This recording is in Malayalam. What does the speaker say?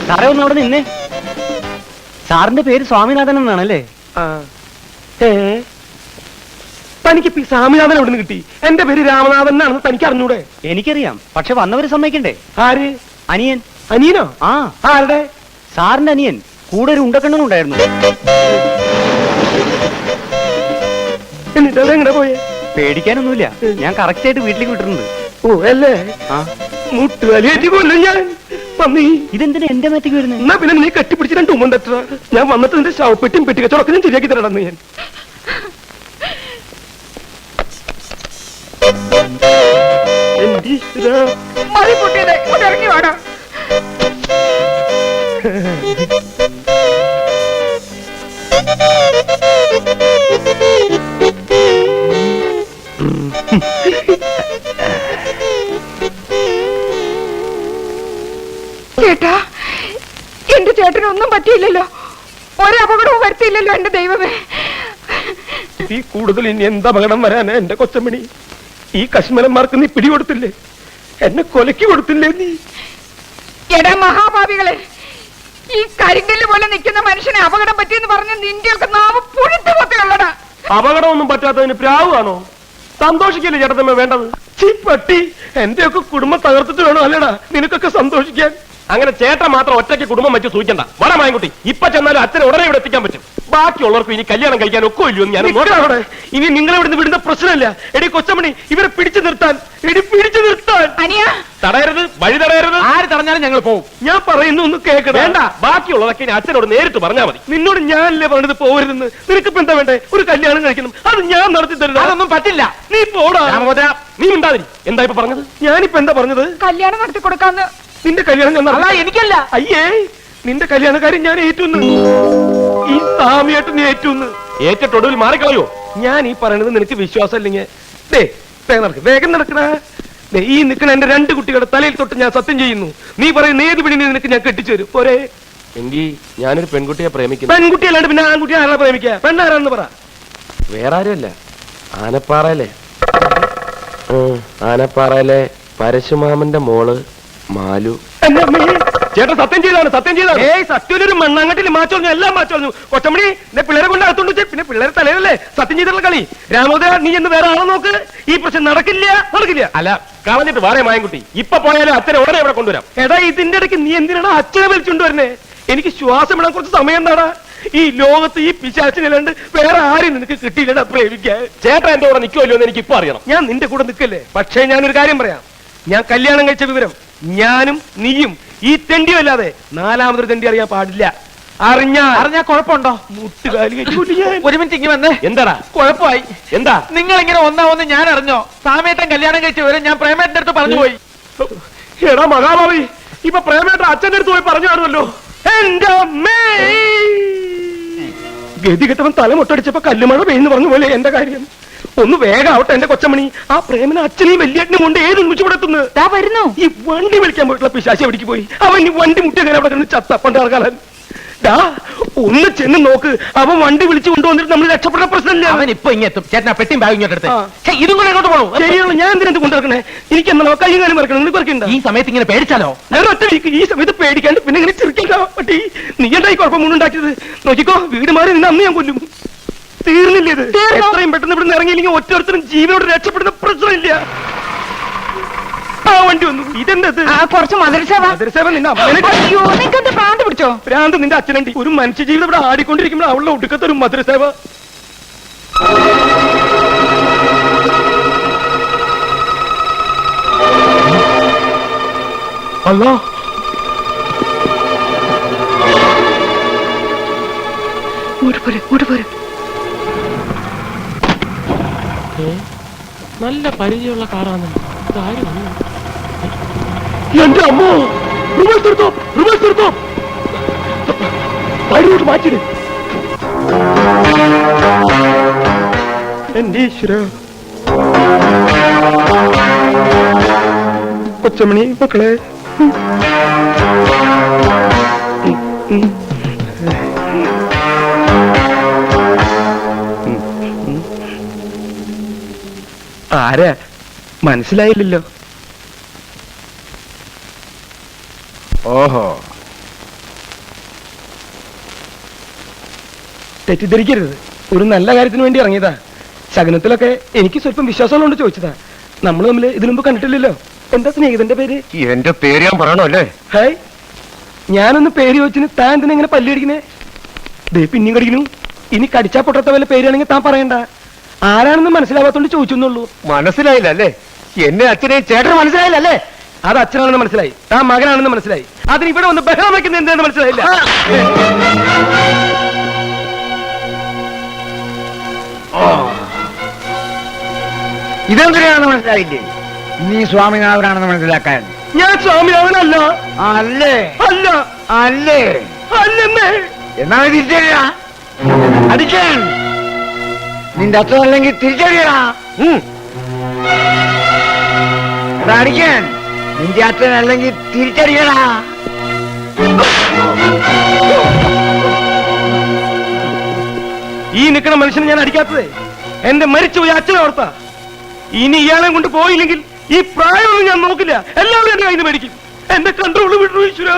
സാറേ ഒന്ന് അവിടെ നിന്നേ. സാറിന്റെ പേര് സ്വാമിനാഥൻ എന്നാണല്ലേ? തനിക്ക് സ്വാമിനാഥൻ എവിടെ നിന്ന് കിട്ടി? എന്റെ പേര് രാമനാഥൻ എന്നാണെന്ന് തനിക്ക് അറിഞ്ഞൂടെ? എനിക്കറിയാം, പക്ഷെ വന്നവര് സമ്മതിക്കണ്ടേ? ആര്? അനിയൻ. അനിയനോ? ആ. ആരുടെ? സാറിന്റെ അനിയൻ. കൂടെ ഒരു ഉണ്ടക്കണ്ണനും ഉണ്ടായിരുന്നു. എന്നിട്ട് അതെങ്ങനെ പോയേ? പേടിക്കാനൊന്നുമില്ല, ഞാൻ കറക്റ്റ് ആയിട്ട് വീട്ടിലേക്ക് വിട്ടിട്ടുണ്ട്. ഓ അല്ലേ? മുട്ടുവലിയേറ്റി കൊല്ലും ഞാൻ. ഇതെന്തിനാ എന്റെ മേത്തേക്ക് വരുന്നത്? എന്നാ പിന്നെ നീ കെട്ടിപ്പിടിച്ച് രണ്ട് ഉമ്മൻ തട്ട. ഞാൻ വന്നിട്ട് നിന്റെ ശവപ്പെട്ടിയും പെട്ടിക്കച്ചവടൊക്കെ ഞാൻ ശരിയാക്കി തരണമെന്ന് ഞാൻ. ഇറങ്ങി വേണം. ചേട്ടാ, എന്റെ ചേട്ടനൊന്നും പറ്റിയില്ലല്ലോ, ഒരപകടവും വരുത്തിയില്ലല്ലോ എന്റെ ദൈവമേ. ഈ കൂടുതൽ ഇനി എന്താ അപകടം വരാനാ എന്റെ കൊച്ചമണി? ഈ കശ്മലന്മാർക്ക് നീ പിടികൊടുത്തില്ലേ? എന്നെ കൊലക്കി കൊടുത്തില്ലേ നീ? എടാ മഹാഭാവികളെ, ഈ കരിങ്കല്ല് പോലെ നിൽക്കുന്ന മനുഷ്യനെ അപകടം പറ്റിയെന്ന് പറഞ്ഞ നിന്റെയൊക്കെ നാവ് പുഴുത്തു പോത്തുള്ളടാ. അപകടമൊന്നും പറ്റാത്തതിന് പ്രാവാണോ? സന്തോഷിക്കല്ലേ ചേട്ടത്തമ്മ വേണ്ടത്? പട്ടി, എന്റെയൊക്കെ കുടുംബം തകർത്തിട്ട് വേണോ അല്ലടാ നിനക്കൊക്കെ സന്തോഷിക്കാൻ? അങ്ങനെ ചേട്ടൻ മാത്രം ഒറ്റയ്ക്ക് കുടുംബം വെച്ച് സൂചിക്കണ്ട. വട മായൻകുട്ടി, ഇപ്പൊ ചെന്നാലും അച്ഛനെ ഉടനെ ഇവിടെ എത്തിക്കാൻ പറ്റും. ബാക്കിയുള്ളവർക്ക് ഇനി കല്യാണം കഴിക്കാൻ ഒക്കോ ഇല്ലയോ ഞാൻ നോക്കവിടെ. ഇനി നിങ്ങളെ ഇവിടുന്ന് വിടുന്ന പ്രശ്നമില്ല. എടി കൊച്ചമണി, ഇവരെ പിടിച്ചു നിർത്താൻ, പിടിച്ചു നിർത്താൻ. തടയരുത്, വഴി തടയരുത്. ആര് തടഞ്ഞാലും ഞങ്ങൾ പോകും. ഞാൻ പറയുന്നു ഒന്ന് കേൾക്കണം. വേണ്ട, ബാക്കിയുള്ളതൊക്കെ ഇനി അച്ഛനോട് നേരിട്ട് പറഞ്ഞാൽ മതി. നിന്നോട് ഞാനല്ലേ പറഞ്ഞത് പോകരുതെന്ന്. നിനക്കിപ്പോ എന്താ വേണ്ടേ? ഒരു കല്യാണം കഴിക്കണം, അത് ഞാൻ നടത്തി തരുന്നത്. അതൊന്നും പറ്റില്ല. നീ പോടാ. നീ ഉണ്ടാതിരി. എന്താ ഇപ്പൊ പറഞ്ഞത്? ഞാനിപ്പോ എന്താ പറഞ്ഞത്? കല്യാണം നടത്തി കൊടുക്കാന്ന്. നിന്റെ കല്യാണം ഞാൻ എനിക്കല്ല. അയ്യേ, നിന്റെ കല്യാണക്കാരൻ ഞാൻ ഏറ്റുന്ന്. ഈ സാമിയായിട്ട് നീ ഏറ്റുന്ന്. ഏറ്റൊടുവിൽ മാറിക്കളയോ? ഞാൻ ഈ പറയുന്നത് നിനക്ക് വിശ്വാസം ഇല്ലെങ്കിൽ വേഗം നടക്കണ. ഈ നിൽക്കണ എന്റെ രണ്ട് കുട്ടികളുടെ തലയിൽ തൊട്ട് ഞാൻ സത്യം ചെയ്യുന്നു. നീ പറയുന്ന ഏത് പിടിനെ നിനക്ക് ഞാൻ കെട്ടിച്ചു തരും. പോരെ? എങ്കിൽ ഞാനൊരു പെൺകുട്ടിയെ പ്രേമിക്കുന്നു. പെൺകുട്ടിയല്ലാണ്ട് പിന്നെ ആൺകുട്ടി ആരാ പ്രേമിക്കുക? പെണ്ണാരാന്ന് പറ. വേറെ ആരുമല്ല, ആനപ്പാറയിലെ പരശുമാമന്റെ മോള് മാലു. ചേട്ടൻ സത്യം ചെയ്താണ്, സത്യം ചെയ്താണ്. സത്യം ഒരു മണ്ണാങ്കട്ടിൽ മാച്ചോഞ്ഞു, എല്ലാം മാച്ചോഞ്ഞു. കൊച്ചമണി, എന്നെ പിള്ളേരെ കൊണ്ട് അകത്തോണ്ട് വെച്ച് പിന്നെ പിള്ളേരെ തലയിലല്ലേ സത്യം ചെയ്തിട്ടുള്ള കളി. രാമോദര, നീ എന്ന് വേറെ ആളെ നോക്ക്. ഈ പ്രശ്നം നടക്കില്ല. അല്ല, കളഞ്ഞിട്ട് വേറെ മായൻകുട്ടി. ഇപ്പൊ പോയാലും അച്ഛനെ ഉടനെ ഇവിടെ കൊണ്ടുവരാം. എടാ, ഇതിന്റെ ഇടയ്ക്ക് നീ എന്തിനാണ് അച്ഛനെ വലിച്ചുകൊണ്ടുവരുന്നേ? എനിക്ക് ശ്വാസം ഇടാൻ കുറച്ച് സമയം എന്താടാ? ഈ ലോകത്ത് ഈ പിശാചിനല്ലാണ്ട് വേറെ ആരും നിനക്ക് കിട്ടിയില്ലടാ പ്രേമിക്കാൻ. ചേട്ടൻ എന്റെ കൂടെ നിൽക്കുമല്ലോ എന്ന് എനിക്ക് ഇപ്പൊ അറിയണം. ഞാൻ നിന്റെ കൂടെ നിൽക്കല്ലേ. പക്ഷേ ഞാനൊരു കാര്യം പറയാം. ഞാൻ കല്യാണം കഴിച്ച വിവരം ഞാനും നീയും ഈ തെണ്ടിയും അല്ലാതെ നാലാമതൊരു തെണ്ടി അറിയാൻ പാടില്ല. അറിഞ്ഞാ കുഴപ്പമുണ്ടോ? മുട്ടുകാലി ഒരു മിനിറ്റ് ഇങ്ങനെ വന്നേ. എന്താടാ കുഴപ്പമായി? എന്താ നിങ്ങൾ ഇങ്ങനെ ഒന്നാവെന്ന് ഞാൻ അറിഞ്ഞോ? സാമേട്ടൻ കല്യാണം കഴിച്ച വിവരം ഞാൻ പ്രേമേട്ടന്റെ അടുത്ത് പറഞ്ഞു പോയി. എടാ മഹാഭാവി, ഇപ്പൊ പ്രേമേട്ടൻ അച്ഛന്റെ അടുത്ത് പോയി പറഞ്ഞു കാണുമല്ലോ. എന്റെ അമ്മേ, ഗതികെട്ടവൻ തല മുട്ടടിച്ചപ്പോ കല്ലുമഴ പെയ്യുന്നു പറഞ്ഞു പോലെ എന്റെ കാര്യം. ഒന്ന് വേഗാവട്ടെ എന്റെ കൊച്ചമണി. ആ പ്രേമന അച്ഛനെയും വലിയേട്ടനും കൊണ്ട് ഏത് നിമിഷപ്പെടുത്തുന്നു. ഈ വണ്ടി വിളിക്കാൻ പോയിട്ടുള്ള പിശാചി എവിടേക്ക് പോയി? അവൻ ഈ വണ്ടി മുട്ടി അങ്ങനെ അവിടെ കിടന്ന് ചത്തപ്പണ്ടാകാൻ. ഒന്ന് ചെന്ന് നോക്ക്. അവൻ വണ്ടി വിളിച്ചു കൊണ്ടുവന്നിട്ട് നമ്മൾ രക്ഷപ്പെട്ട പ്രശ്നമില്ല. അവൻ ഇപ്പൊ ഇങ്ങെത്തും. ചേട്ടനാ പെട്ടിയും ബാഗ് ഇങ്ങോട്ട് ഇതും കൂടെ ഇങ്ങോട്ട് പോകണം. ശരിയാണ്, ഞാൻ എന്തിനാ കൊണ്ടിറക്കണേ? എനിക്ക് എന്നാ കയ്യും കാര്യം മറക്കണം. നിനക്ക് മറക്കണ്ട. ഈ സമയത്ത് ഇങ്ങനെ പേടിച്ചാലോ? ഒറ്റ ഈ സമയത്ത് പേടിക്കാണ്ട് പിന്നെ ഇങ്ങനെ ചിരിക്കാൻ പറ്റി. നീ എന്തായി കുഴപ്പം മുന്നുണ്ടാക്കിയത്? നോക്കിക്കോ, വീട് മാറി നിന്ന് അന്ന് ഞാൻ കൊല്ലും. തീർന്നില്ല ഇത്. എത്രയും പെട്ടെന്ന് ഇവിടുന്ന് ഇറങ്ങിയില്ലെങ്കിൽ ഒറ്റൊരുത്തരും ജീവനോട് രക്ഷപ്പെടുന്ന പ്രശ്നമില്ല. ആ വണ്ടി വന്നു. ഇതെന്തത്? കുറച്ച് മധുരസേവ. ഭ്രാന്ത് പിടിച്ചോ? ഭ്രാന്ത് നിന്റെ അച്ഛനുണ്ട്. ഒരു മനുഷ്യ ജീവിതം ഇവിടെ ആടിക്കൊണ്ടിരിക്കുമ്പോൾ അവളുടെ ഒടുക്കത്തെ ഒരു മധുരസേവ. അല്ലോ, നല്ല പരിചയമുള്ള കാറാണ്. എന്റെ അമ്മോ, വഴിയോട്ട് മാറ്റിട്. എന്റെ ഈശ്വര. കൊച്ചമണി മക്കളെ, ആരാ മനസ്സിലായില്ലല്ലോ? ഓഹോ, തെറ്റിദ്ധരിക്കരുത്, ഒരു നല്ല കാര്യത്തിന് വേണ്ടി ഇറങ്ങിയതാ. ശകനത്തിലൊക്കെ എനിക്ക് സ്വല്പം വിശ്വാസമുള്ളതുകൊണ്ട് ചോദിച്ചതാ. നമ്മൾ തമ്മിൽ ഇതിനു മുമ്പ് കണ്ടിട്ടില്ലല്ലോ. എന്താ സ്നേഹിതന്റെ പേര്? എന്റെ പേര് ഞാൻ പറയണോ അല്ലേ? ഹായ്, ഞാനൊന്ന് പേര് ചോദിച്ചിന് താൻ എന്തിനാ ഇങ്ങനെ പല്ലടിക്കുന്നേ? ദേ പിന്നെയും കടിക്കുന്നു. ഇനി കടിച്ചാ പൊട്ടത്ത വല്ല പേരാണെങ്കിൽ താൻ പറയണ്ട. ആരാണെന്ന് മനസ്സിലാവാത്തോണ്ട് ചോദിച്ചെന്നുള്ളൂ. മനസ്സിലായില്ല അല്ലേ? എന്നെ അച്ഛനെ ചേട്ടന് മനസ്സിലായില്ലല്ലേ? അത് അച്ഛനാണെന്ന് മനസ്സിലായി, താൻ മകനാണെന്ന് മനസ്സിലായി. അതിന് ഇവിടെ വന്ന് ബഹളം വെക്കുന്ന എന്താണെന്ന് മനസ്സിലായില്ല. ഇതെന്തിനാണെന്ന് മനസ്സിലായില്ലേ? നീ സ്വാമിനാഥനാണെന്ന് മനസ്സിലാക്കാൻ. ഞാൻ സ്വാമിനാഥനല്ല. അല്ലേ? അല്ല. അല്ലേ? അല്ലെന്നേ. എന്നാ തിരിച്ചറിയാ അടിക്കാൻ. നിന്റെ അച്ഛൻ അല്ലെങ്കിൽ തിരിച്ചറിയടാ. അടിക്കാൻ. നിന്റെ അച്ഛൻ അല്ലെങ്കിൽ തിരിച്ചറിയടാ. ഈ നിൽക്കുന്ന മനുഷ്യനെ ഞാൻ അടിക്കാത്തതേ എന്റെ മരിച്ചുപോയി അച്ഛനെ ഓർത്താ. ഇനി ഇയാളെ കൊണ്ട് പോയില്ലെങ്കിൽ ഈ പ്രായമൊന്നും ഞാൻ നോക്കില്ല. എല്ലാവരും എന്റെ കയ്യിൽ നിന്ന് മേടിക്കും. എന്റെ കൺട്രോൾ വിട്ടു ഈശ്വരാ.